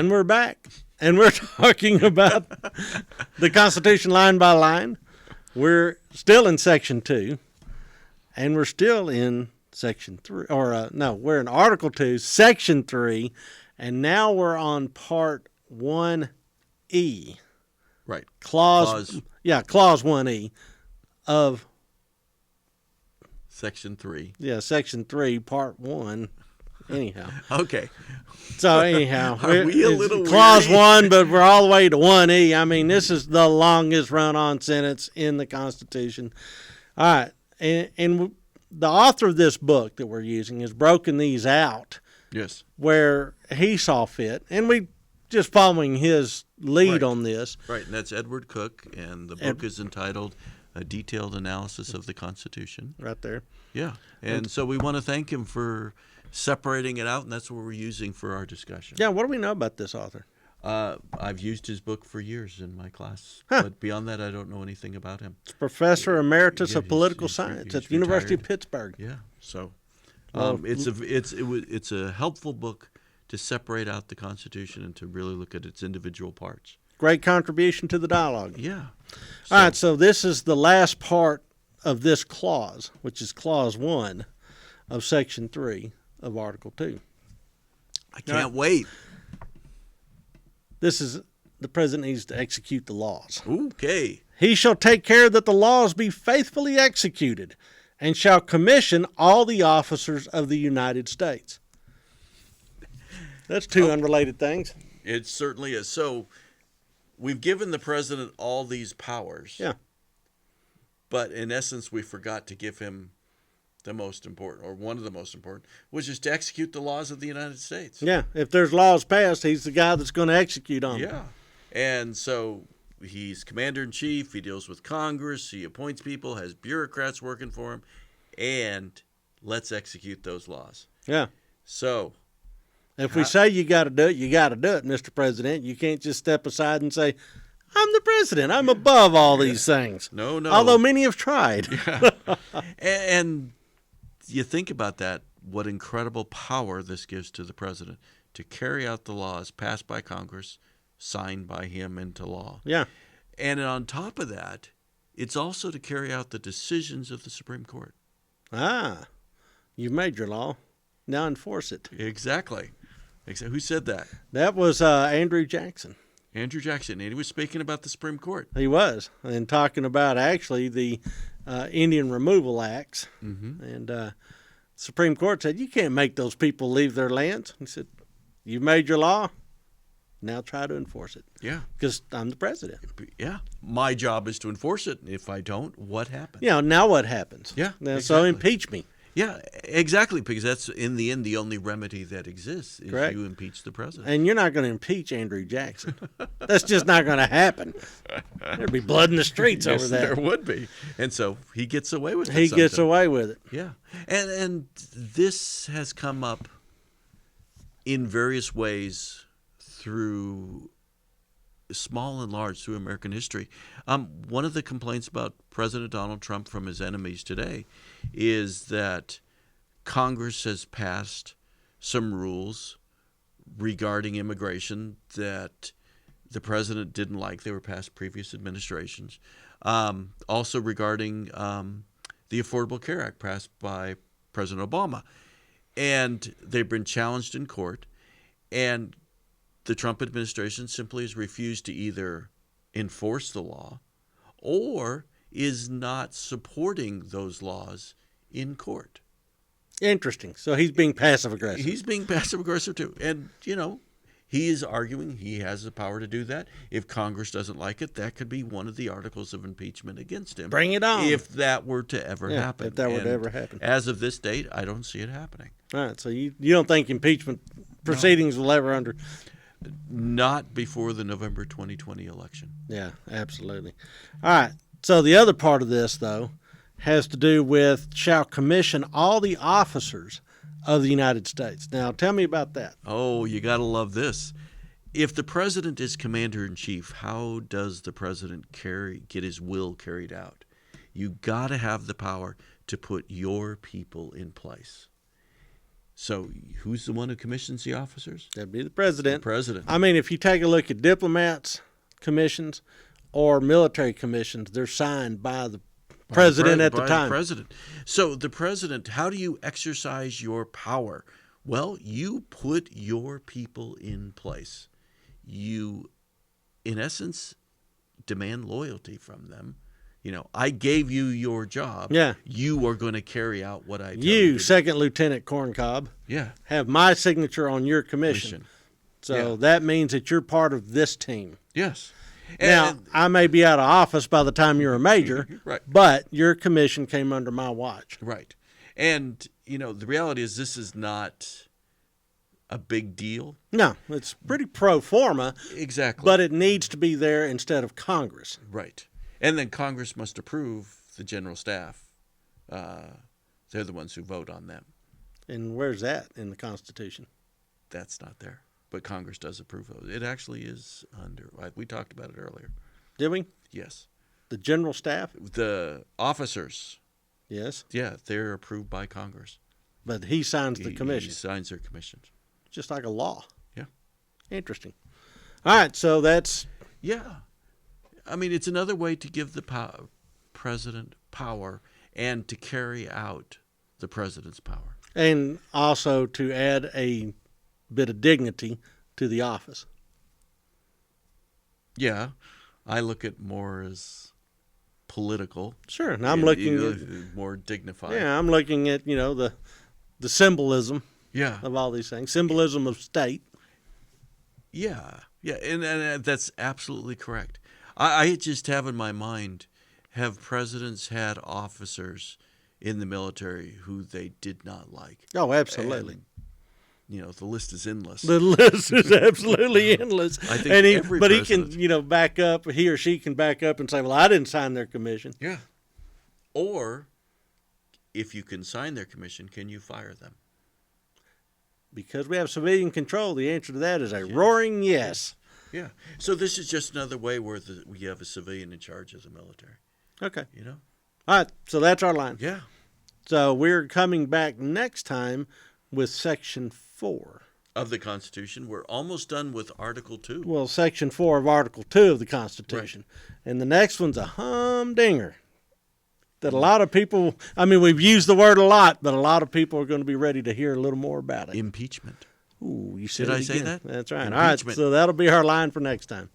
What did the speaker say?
And we're back. And we're talking about the Constitution line by line. We're still in Section 2. And we're still in Section 3. We're in Article 2, Section 3. And now we're on Part 1E. Right. Clause 1E of Section 3. Yeah, Section 3, Part 1. Anyhow. Okay. So anyhow, Are we a little Clause weary? 1, but we're all the way to 1E. I mean, this is the longest run-on sentence in the Constitution. All right. And the author of this book that we're using has broken these out. Yes. Where he saw fit. And we just following his lead on this. Right, and that's Edward Cook, and the book is entitled A Detailed Analysis of the Constitution. Right there. Yeah, and so we want to thank him for separating it out, and that's what we're using for our discussion. Yeah, what do we know about this author? I've used his book for years in my class, but beyond that, I don't know anything about him. It's Professor Emeritus of Political Science at the University of Pittsburgh. Yeah, so it's a helpful book to separate out the Constitution and to really look at its individual parts. Great contribution to the dialogue. Yeah. All right, so this is the last part of this clause, which is Clause 1 of Section 3 of Article 2. I can't wait. This is the president needs to execute the laws. Okay. He shall take care that the laws be faithfully executed and shall commission all the officers of the United States. That's two unrelated things. It certainly is. So we've given the president all these powers. Yeah. But in essence, we forgot to give him the most important, or one of the most important, which is to execute the laws of the United States. Yeah. If there's laws passed, he's the guy that's going to execute on them. Yeah. And so he's commander-in-chief. He deals with Congress. He appoints people, has bureaucrats working for him, and let's execute those laws. Yeah. So if we say you got to do it, you got to do it, Mr. President. You can't just step aside and say, I'm the president. I'm above all these things. No. Although many have tried. Yeah. And you think about that, what incredible power this gives to the president to carry out the laws passed by Congress, signed by him into law. Yeah. And on top of that, it's also to carry out the decisions of the Supreme Court. Ah, you've made your law. Now enforce it. Exactly. Who said that? That was Andrew Jackson. Andrew Jackson. And he was speaking about the Supreme Court. He was. And talking about actually the Indian Removal Acts. Mm-hmm. And Supreme Court said, you can't make those people leave their lands. He said, you've made your law. Now try to enforce it. Yeah. Because I'm the president. Yeah. My job is to enforce it. If I don't, what happens? Yeah, now what happens? Yeah. Now, exactly. So impeach me. Yeah, exactly, because that's, in the end, the only remedy that exists is Correct. You impeach the president. And you're not going to impeach Andrew Jackson. That's just not going to happen. There'd be blood in the streets over that. There would be. And so he gets away with it. He gets away with it. Yeah. And this has come up in various ways through small and large through American history. One of the complaints about President Donald Trump from his enemies today is that Congress has passed some rules regarding immigration that the president didn't like. They were passed previous administrations. Also regarding the Affordable Care Act passed by President Obama. And they've been challenged in court. And the Trump administration simply has refused to either enforce the law or is not supporting those laws in court. Interesting. So he's being passive-aggressive. He's being passive-aggressive, too. And, he is arguing he has the power to do that. If Congress doesn't like it, that could be one of the articles of impeachment against him. Bring it on. If that were to ever happen. If that were to ever happen. As of this date, I don't see it happening. All right. So you don't think impeachment proceedings will ever under... Not before the November 2020 election. Yeah, absolutely. All right. So the other part of this, though, has to do with shall commission all the officers of the United States. Now, tell me about that. Oh, you got to love this. If the president is commander-in-chief, how does the president get his will carried out? You got to have the power to put your people in place. So who's the one who commissions the officers? That'd be the president. The president. I mean, if you take a look at diplomats' commissions or military commissions, they're signed by the president at the time. The president. So the president, how do you exercise your power? Well, you put your people in place. You, in essence, demand loyalty from them. You know, I gave you your job. Yeah. You are going to carry out what I tell you. You, to do. Second Lieutenant Corncob, Yeah. have my signature on your commission. So Yeah. that means that you're part of this team. Yes. Now, I may be out of office by the time you're a major, Right. but your commission came under my watch. Right. And, you know, the reality is this is not a big deal. No, it's pretty pro forma, Exactly. but it needs to be there instead of Congress. Right. And then Congress must approve the general staff. They're the ones who vote on them. And where's that in the Constitution? That's not there. But Congress does approve of it. It actually is under. We talked about it earlier. Did we? Yes. The general staff? The officers, Yes. yeah, they're approved by Congress. But he signs the commission, He signs their commissions. just like a law. Yeah. Interesting. All right, so that's Yeah. I mean, it's another way to give the president power and to carry out the president's power. and also to add a bit of dignity to the office. Yeah. I look at more as political. Sure, and I'm looking at more dignified. I'm looking at the symbolism Yeah. of all these things, symbolism of state. Yeah. Yeah. And that's absolutely correct. I just have in my mind, have presidents had officers in the military who they did not like? Oh, absolutely. And, the list is endless. The list is absolutely endless. I think and every but president. he can, back up. He or she can back up and say, "Well, I didn't sign their commission." Yeah. Or, if you can sign their commission, can you fire them? Because we have civilian control, the answer to that is a roaring yes. Yeah. So this is just another way where we have a civilian in charge of the military. Okay. All right. So that's our line. Yeah. So we're coming back next time with Section 4. Of the Constitution. We're almost done with Article 2. Well, Section 4 of Article 2 of the Constitution. Right. And the next one's a humdinger that a lot of people, we've used the word a lot, but a lot of people are going to be ready to hear a little more about it. Impeachment. Ooh, you said Did it I say again. that? That's right. All right, so that'll be our line for next time.